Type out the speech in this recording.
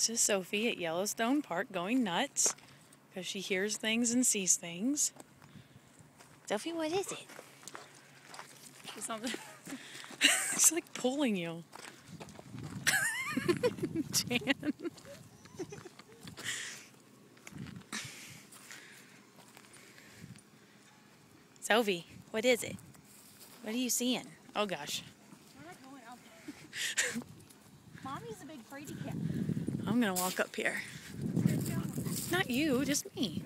This is Sophie at Yellowstone Park going nuts because she hears things and sees things. Sophie, what is it? Something. It's like pulling you. Jan. Sophie, what is it? What are you seeing? Oh gosh. We're not going out there. Mommy's a big fraidy cat. I'm gonna walk up here. Not you, just me.